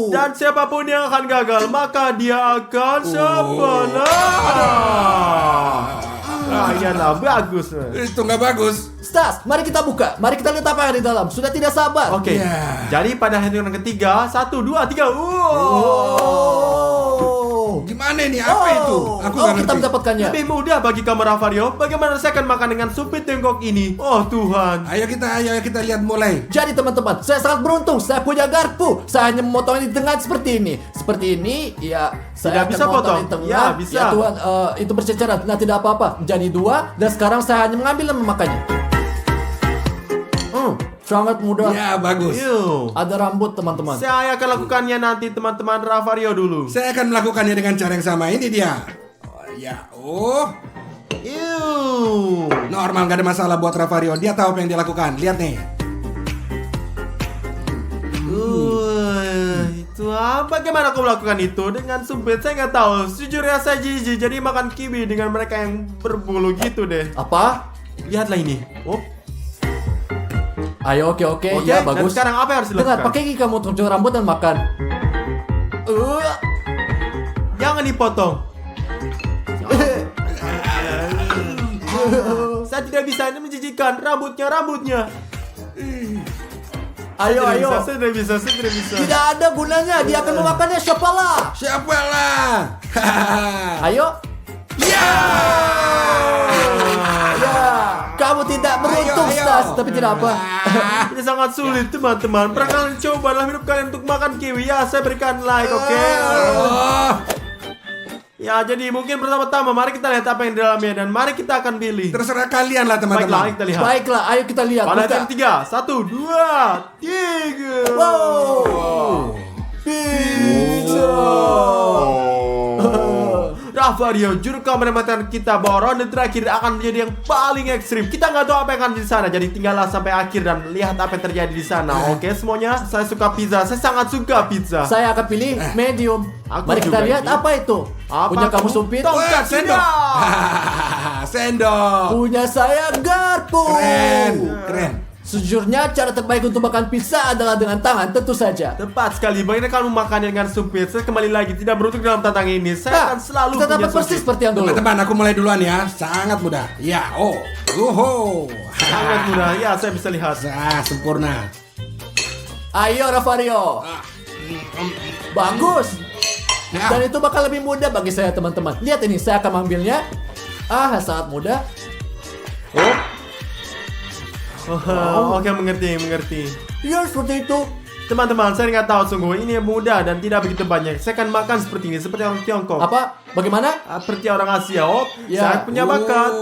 Dan siapapun yang akan gagal, maka dia akan sebelah. Iyalah, bagus. Itu nggak bagus. Stas, mari kita buka. Mari kita lihat apa yang ada di dalam. Sudah tidak sabar. Oke. Ya. Jadi pada hitungan ketiga, 1, 2, 3. Gimana ini? Apa itu? Aku nggak kita ngerti. mendapatkannya. Lebih mudah bagi kamu Ravario. Bagaimana saya akan makan dengan sumpit Tiongkok ini? Oh Tuhan. Ayo kita lihat mulai. Jadi teman-teman, saya sangat beruntung. Saya punya garpu. Saya hanya memotong di tengah seperti ini. Seperti ini, ya saya Tidak akan bisa memotong potong. di tengah. Ya, bisa. Ya Tuhan, itu berceceran. Nah tidak apa-apa. Jadi 2 dan sekarang saya hanya mengambil dan memakannya. Sangat mudah. Ya bagus. Ew. Ada rambut teman-teman. Saya akan lakukannya nanti teman-teman Ravario dulu. Saya akan melakukannya dengan cara yang sama. Ini dia. Oh, ya. Ew. Normal, nggak ada masalah buat Ravario. Dia tahu apa yang dia lakukan. Lihat nih. Itu apa? Bagaimana aku melakukan itu dengan sumpit? Saya nggak tahu. Sejujurnya saya jijik. Jadi makan kiwi dengan mereka yang berbulu gitu deh. Apa? Lihatlah ini. Oh. Ayo, oke, Oke, ya dan bagus. sekarang apa yang harus Dengar, dilakukan? pakai gigi kamu untuk cuci rambut dan makan. Jangan dipotong. Saya tidak bisa, ini menjijikan. Rambutnya. Ayo, ayo. Saya tidak bisa. Tidak ada gunanya. Dia akan memakannya. Siapalah? Siapalah? Ayo. Ya. Ya, kamu tidak beruntung, Ayo. Stas. Tapi tidak apa. Ini sangat sulit teman-teman. Pernah kalian coba dalam hidup kalian untuk makan kiwi? Ya, saya berikan like, oke? Oh, Ya, jadi mungkin pertama-tama mari kita lihat apa yang di dalamnya dan mari kita akan pilih. terserah kalian lah Baiklah, teman-teman. kita lihat. Baiklah, ayo kita lihat. Pada Buka. yang 3, 1, 2, 3. Wow. Pizza. Ravario, juru kameramen kita bahwa ronde terakhir akan menjadi yang paling ekstrim. Kita nggak tahu apa yang akan di sana, jadi tinggallah sampai akhir dan lihat apa yang terjadi di sana. Oke, semuanya. Saya suka pizza. Saya sangat suka pizza. Saya akan pilih medium. Aku Mari kita juga lihat ini. apa itu. Apa Punya aku? kamu sumpit? Tongkat Wah, sendok. tidak. Sendok. Punya saya garpu. Keren. Sejujurnya cara terbaik untuk makan pizza adalah dengan tangan, tentu saja. Tepat sekali. Bagaimana kamu makan dengan sumpit? Saya kembali lagi tidak beruntung dalam tantangan ini. Saya Nah, akan selalu kita punya dapat persis sumpit. seperti yang dulu. Teman-teman, aku mulai duluan ya. Sangat mudah. Ya, Sangat mudah. Ya, saya bisa lihat. Sempurna. Ayo Ravario. Bagus. Ya. Dan itu bakal lebih mudah bagi saya teman-teman. Lihat ini, saya akan mengambilnya. Sangat mudah. Oke, mengerti. Ya seperti itu. Teman-teman, saya nggak tahu sungguh ini mudah dan tidak begitu banyak. Saya akan makan seperti ini, seperti orang Tiongkok. Apa? Bagaimana? Seperti orang Asia. Ya. Saya punya bakat.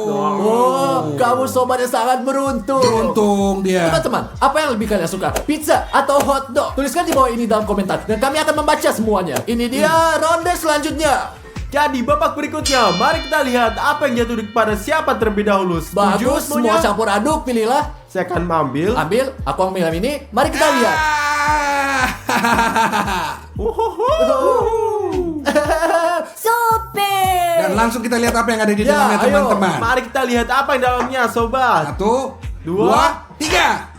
Kamu sobat yang sangat beruntung. Beruntung dia. Teman-teman, apa yang lebih kalian suka? Pizza atau hotdog? Tuliskan di bawah ini dalam komentar dan kami akan membaca semuanya. Ini dia ronde selanjutnya. Jadi babak berikutnya, mari kita lihat apa yang jatuh kepada siapa terlebih dahulu. Setuju Bagus, semua semuanya? campur aduk, pilihlah. Saya akan mengambil. Ambil, aku ambil yang ini. Mari kita lihat. Supir. Dan langsung kita lihat apa yang ada di Ya, dalamnya ayo. teman-teman. Mari kita lihat apa yang dalamnya, sobat. 1, 2, 2, 3.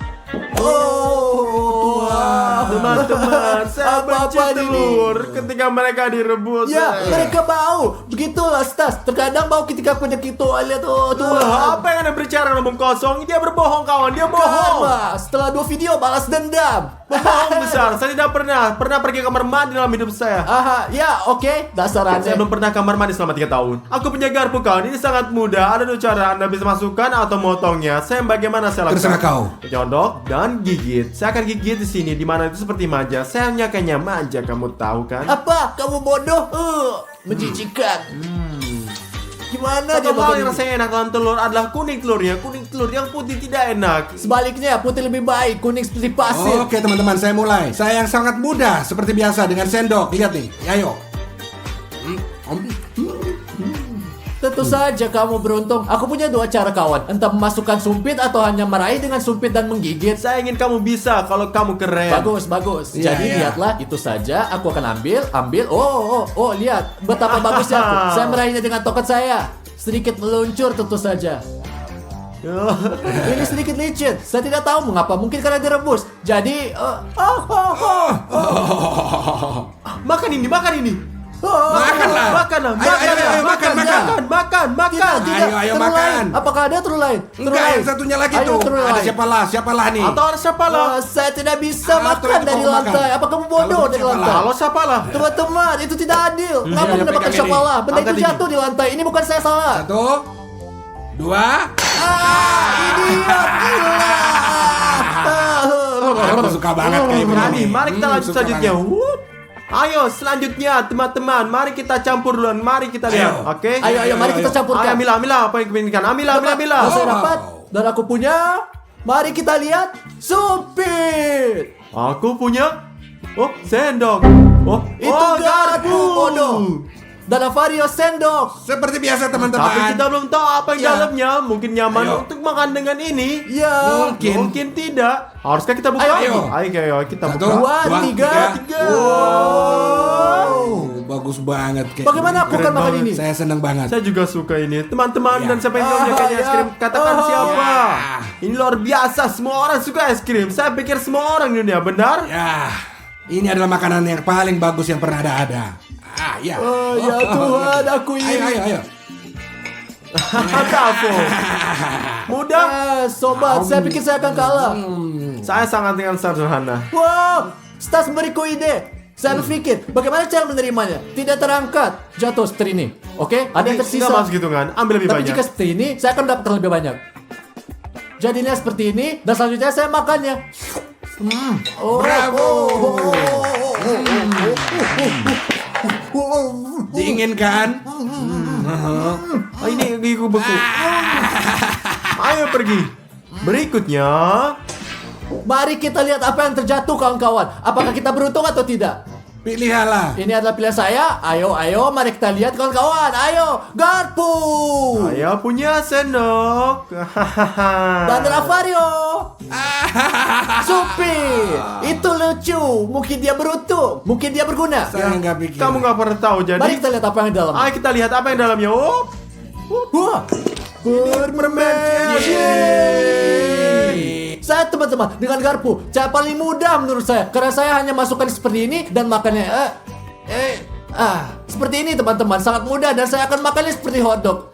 Teman-teman, saya benci Apa-apa ini? telur ketika mereka direbus. Ya, mereka bau. Begitulah, Stas. Terkadang bau ketika punya toilet. Tuhan. Apa yang Anda berbicara ngomong kosong? Dia berbohong, kawan. Dia bohong. Karma. Setelah 2 video balas dendam. Bohong besar. Saya tidak pernah pergi kamar mandi dalam hidup saya. Ya, oke. Dasar Saya aneh. belum pernah kamar mandi selama 3 tahun. Aku punya garpu, kawan. Ini sangat mudah. Ada 2 cara. Anda bisa masukkan atau motongnya. Saya bagaimana saya lakukan? Terserah kau. Nyodok dan gigit. Saya akan gigit di sini, di mana itu seperti manja. Saya nyakanya manja, kamu tahu kan? Apa? Kamu bodoh? Menjijikan. Gimana dia Satu hal makan yang ini? rasanya enak dalam telur adalah kuning telurnya. Kuning telur yang putih tidak enak. Sebaliknya, putih lebih baik. Kuning seperti pasir. Oke teman-teman, saya mulai. Saya yang sangat mudah seperti biasa dengan sendok. Lihat nih, ayo. Tentu saja kamu beruntung. Aku punya 2 cara kawan. Entah memasukkan sumpit atau hanya meraih dengan sumpit dan menggigit. Saya ingin kamu bisa kalau kamu keren. Bagus. Iya, Jadi iya. lihatlah, itu saja. Aku akan ambil. Oh, lihat. Betapa bagusnya aku. Saya meraihnya dengan tongkat saya. Sedikit meluncur tentu saja. Ini sedikit licin. Saya tidak tahu mengapa. Mungkin karena direbus. Jadi, Makan ini. Makanlah. Makanlah, Ayo, ayo, ayo, makan. Ayo, telur makan. lain. Apakah ada telur lain? Enggak, yang satunya lagi Ayo, tuh. telur Ada lain. siapalah nih. Atau ada siapa lah? Saya tidak bisa Atau makan itu dari kamu makan. lantai. Apa kamu bodoh Kalau dari siapa lantai? Kalau siapa lah? Teman-teman, itu tidak adil. Kenapa ayo, mendapatkan pegang ini. syapalah? Benda Angkat itu ini. jatuh di lantai. Ini bukan saya salah. 1, 2. Idiot, gila. Aku suka banget kayak Berani, begini. mari kita lanjut suka selanjutnya. banget. Wup. Ayo selanjutnya teman-teman, mari kita campur duluan. Mari kita lihat, Ayo. oke? Ayo, mari kita Ayo campurkan. Amila, apa yang kepinginkan? Amila. Kalau saya Oh. dapat dan aku punya, mari kita lihat supit. Aku punya. Oh, sendok. Oh, Itu garpu bodoh. Dan Avario sendok. Seperti biasa teman-teman. Tapi kita belum tahu apa yang Ya. dalamnya. Mungkin nyaman Ayo. untuk makan dengan ini. Ya. Mungkin tidak. Haruskah kita buka? Ayo. Ayo, kita 1, buka. 2, 3. Wow, bagus banget kayak. Bagaimana aku akan makan ini? Saya senang banget. Saya juga suka ini. Teman-teman Ya. dan siapa yang punya kayaknya es krim, katakan Ah, siapa. ya. Ini luar biasa. Semua orang suka es krim. Saya pikir semua orang di dunia, benar? Ya, ini adalah makanan yang paling bagus yang pernah ada. Ya. Oh, ya Tuhan, aku ini. Ayo. Apa? Mudah. Sobat, saya pikir saya akan kalah. Saya sangat dengan sederhana. Wow, Stas memberiku ide. Saya berpikir, bagaimana cara menerimanya? Tidak terangkat, jatuh seperti ini. Oke, ada yang Nggak tersisa. masuk hitungan. Ambil lebih Tapi banyak. jika seperti ini, saya akan mendapatkan lebih banyak. Jadinya seperti ini, dan selanjutnya saya makannya. Oh, Bravo. oh. Diinginkan? Ini gigi beku. Ayo pergi. Berikutnya. Mari kita lihat apa yang terjatuh kawan-kawan. Apakah kita beruntung atau tidak? Pilihlah. Ini adalah pilihan saya. Ayo, mari kita lihat kawan-kawan. Ayo, garpu. Saya punya sendok. Dan Ravario. Supi. Itu lucu. Mungkin dia beruntung. Mungkin dia berguna. Saya nggak pikir. Kamu nggak pernah tahu jadi. Mari kita lihat apa yang di dalam. Ayo kita lihat apa yang dalamnya. Oh, Wah. permen. Saya teman-teman dengan garpu cara paling mudah menurut saya karena saya hanya masukkan seperti ini dan makannya seperti ini teman-teman sangat mudah dan saya akan makannya seperti hotdog.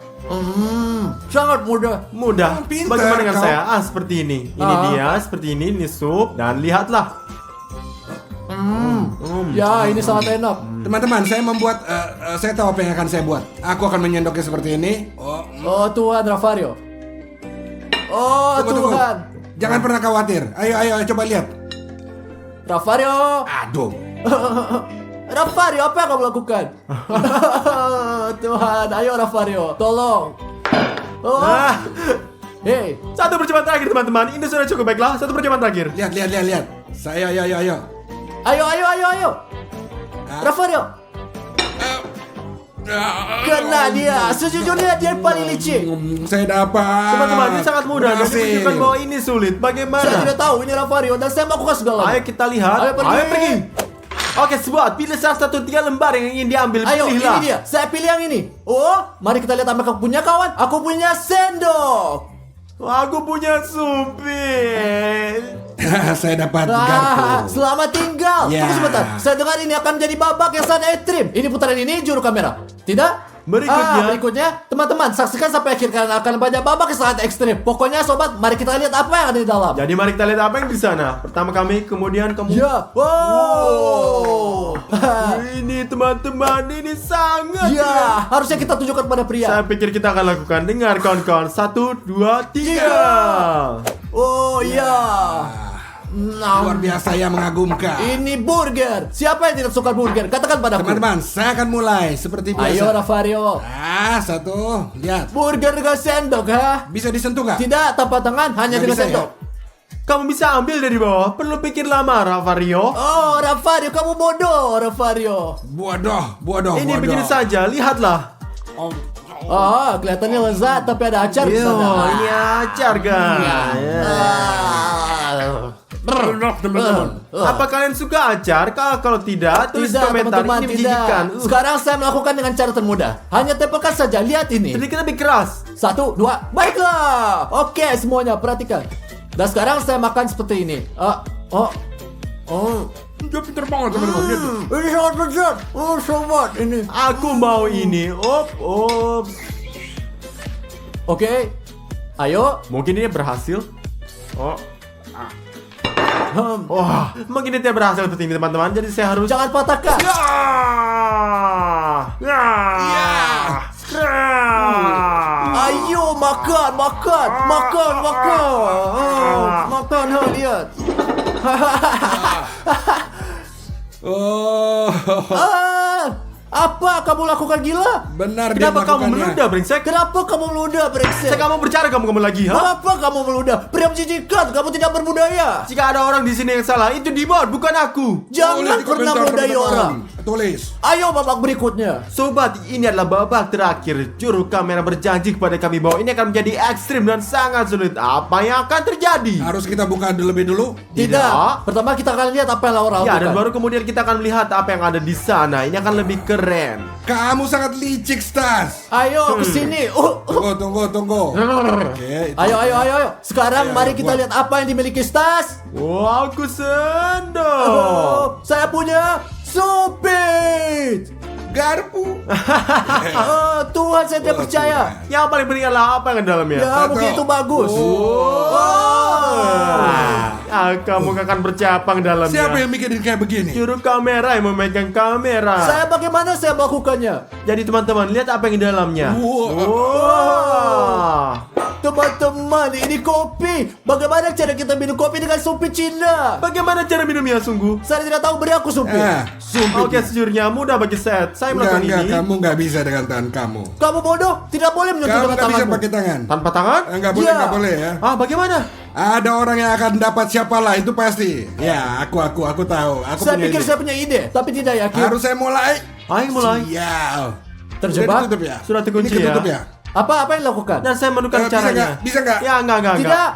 Sangat mudah. Mudah. Pintar Bagaimana dengan kau. saya? Seperti ini. Ini dia, seperti ini sup dan lihatlah. Ya ini sangat enak. Teman-teman, saya membuat, saya tahu apa yang akan saya buat. Aku akan menyendoknya seperti ini. Oh Tuhan Ravario. Oh Tunggu. Tuhan Jangan pernah khawatir. Ayo, coba lihat. Ravario. Aduh. Ravario apa yang kamu lakukan? Tuhan ayo Ravario tolong. Hey. Satu percobaan terakhir teman-teman. Ini sudah cukup baiklah. Satu percobaan terakhir. Lihat. Saya, ayo. Ayo. Ravario. Kena dia. Sejujurnya dia yang paling licik. Saya dapat. Teman-teman, ini sangat mudah. Dan Berhasil. menunjukkan bahwa ini sulit. Saya Bagaimana? tidak tahu ini Ravario dan saya melakukan segalanya. Ayo kita lihat. Ayo pergi. Oke, sebuah pilih salah satu 3 lembar yang ingin diambil. Ayo, Pilihlah. ini dia. Saya pilih yang ini. Oh, mari kita lihat apa kamu punya kawan. Aku punya sendok. Aku punya supit. Saya dapat garpu. Selamat tinggal. Ya. Tunggu sebentar. Saya dengar ini akan menjadi babak yang sangat ekstrim. Ini putaran ini juru kamera. Tidak? Berikutnya, teman-teman saksikan sampai akhir karena akan banyak babak yang sangat ekstrim. Pokoknya sobat, mari kita lihat apa yang ada di dalam. Jadi mari kita lihat apa yang di sana. Pertama kami, kemudian kamu. Ya. Wow. Ini teman-teman, ini sangat. Ya, harusnya kita tunjukkan pada pria. Saya pikir kita akan lakukan. Dengar kawan-kawan. 1, 2, 3. Oh ya. Luar biasa yang mengagumkan. Ini burger. Siapa yang tidak suka burger? Katakan padaku. Teman-teman, saya akan mulai seperti biasa. Ayo Ravario. Satu, lihat. Burger dengan sendok, ha? Bisa disentuh nggak? Tidak tanpa tangan, hanya Nggak dengan bisa, sendok. Kamu bisa ambil dari bawah. Perlu pikir lama, Ravario. Oh, Ravario, kamu bodoh, Ravario. Bodoh. Ini begini saja. Lihatlah. Oh, kelihatannya lezat, tapi ada acar di Yo, sana. ini acar guys. Apa kalian suka acar? Kalau tidak, tulis Tidak, komentar. teman-teman, Ini tidak. menjijikan. Sekarang saya melakukan dengan cara termudah. Hanya tempelkan saja, lihat ini. Sedikit lebih keras. 1, 2, baiklah. Oke, semuanya perhatikan. Dan sekarang saya makan seperti ini. Oh, Dia pintar banget teman-teman. Lihat tuh. ini sangat lezat. Oh, sobat, ini. Aku mau ini. Op. Oke. Ayo. Mungkin ini berhasil. Oh. Hmm. Wah, mungkin ini tidak berhasil untuk ini teman-teman. Jadi saya harus. Jangan patahkan. Ayo makan. Makan, lihat. Oh, Apa kamu lakukan gila? benar dia Kenapa kamu melakukannya. meludah, brengsek? Kenapa kamu meludah, brengsek? Saya kamu berbicara kamu lagi, ha? Kenapa kamu meludah? Pria menjijikan, kamu tidak berbudaya. Jika ada orang di sini yang salah, itu Dimon, bukan aku. Jangan Tulis di pernah komentar, meludahi teman-teman. orang. Tulis. Ayo babak berikutnya. Sobat, ini adalah babak terakhir. Juru kamera berjanji kepada kami bahwa ini akan menjadi ekstrim dan sangat sulit. Apa yang akan terjadi? Harus kita buka lebih dulu. Tidak. Pertama kita akan lihat apa yang Laura Ya, lakukan. dan baru kemudian kita akan melihat apa yang ada di sana. Ini akan lebih keren. Kamu sangat licik, Stas. Ayo ke sini. Tunggu. Oke. itu- Ayo. Sekarang Ayo, mari kita buat. lihat apa yang dimiliki Stas. Wah, aku sendok. Oh, saya punya supit. Garpu. Oh, Tuhan saya tidak percaya. Yang paling penting adalah apa yang ada di dalamnya. Ya, mungkin itu bagus. Kamu akan bercapang dalamnya. Siapa yang bikin kayak begini? Juru kamera yang memegang kamera. Bagaimana saya melakukannya? Jadi teman-teman, lihat apa yang di dalamnya. Wah. Teman-teman, ini kopi. Bagaimana cara kita minum kopi dengan supit Cina? Bagaimana cara minumnya sungguh? Saya tidak tahu, beri aku supit. Sumpit. Oke, sejujurnya mudah bagi set. Saya Enggak, melakukan ini kamu nggak bisa dengan tangan kamu. Kamu bodoh, tidak boleh menyentuh Kamu dengan nggak bisa tanganmu. pakai tangan. tanpa tangan. Enggak boleh, Ya. nggak boleh ya. Bagaimana? Ada orang yang akan dapat siapalah itu pasti. Ya, aku tahu. Aku Saya punya pikir ide. saya punya ide, tapi tidak yakin. Harus saya mulai. Ayo mulai. Sial. Terjebak? Sudah ditutup ya? Sudah terkunci Ini ketutup ya? ya? Apa yang dilakukan? Dan saya menemukan Bisa caranya. nggak? Bisa nggak? Ya, enggak. Tidak.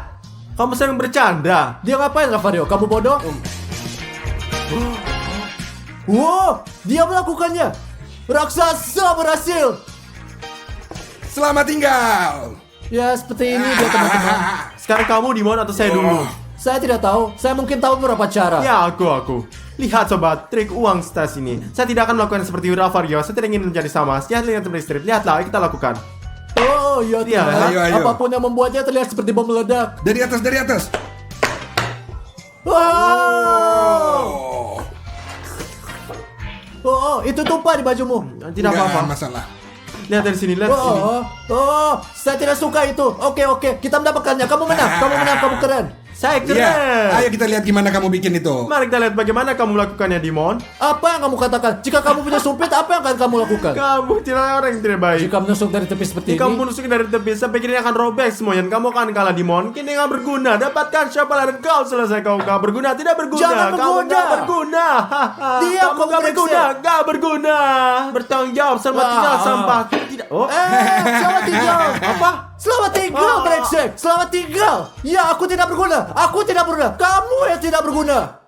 Kamu sering bercanda. Dia ngapain, Rafario? Kamu bodoh? Wow, dia melakukannya. Raksasa berhasil. Selamat tinggal. Ya, seperti ini dia, teman-teman. Sekarang kamu di mana atau saya dulu? Saya tidak tahu. Saya mungkin tahu beberapa cara. Ya, aku. Lihat sobat, trik uang stas ini. Saya tidak akan melakukan seperti Rafario. Saya tidak ingin menjadi sama. Lihat seperti strip. Lihatlah, kita lakukan. Oh, iya, Iya, Tuhan. ayo. Apapun yang membuatnya terlihat seperti bom meledak. Dari atas. Wow. Oh, itu tumpah di bajumu. Tidak Nggak apa-apa. masalah. Lihat dari sini, lihat sini. Saya tidak suka itu. Oke, kita mendapatkannya. Kamu menang, kamu keren. Saya keren. Iya. Ayo kita lihat gimana kamu bikin itu. Mari kita lihat bagaimana kamu melakukannya, Dimon. Apa yang kamu katakan? Jika kamu punya sumpit, apa yang akan kamu lakukan? Kamu tidak orang yang tidak baik. Jika menusuk dari tepi seperti Jika kamu ini, menusuk dari tepi, saya pikir ini akan robek semuanya. Dan kamu akan kalah, Dimon. Kini nggak berguna. Dapatkan siapa dan kau selesai. Kau nggak berguna, tidak berguna. Jangan Kamu berguna. nggak berguna. Diam, Kamu kamu nggak berguna, brengsek. nggak berguna. Bertanggung jawab, selamat tinggal sampah. Tidak. Oh, selamat tinggal. apa? Selamat tinggal, brengsek. Selamat tinggal. Ya, aku tidak berguna. Kamu yang tidak berguna.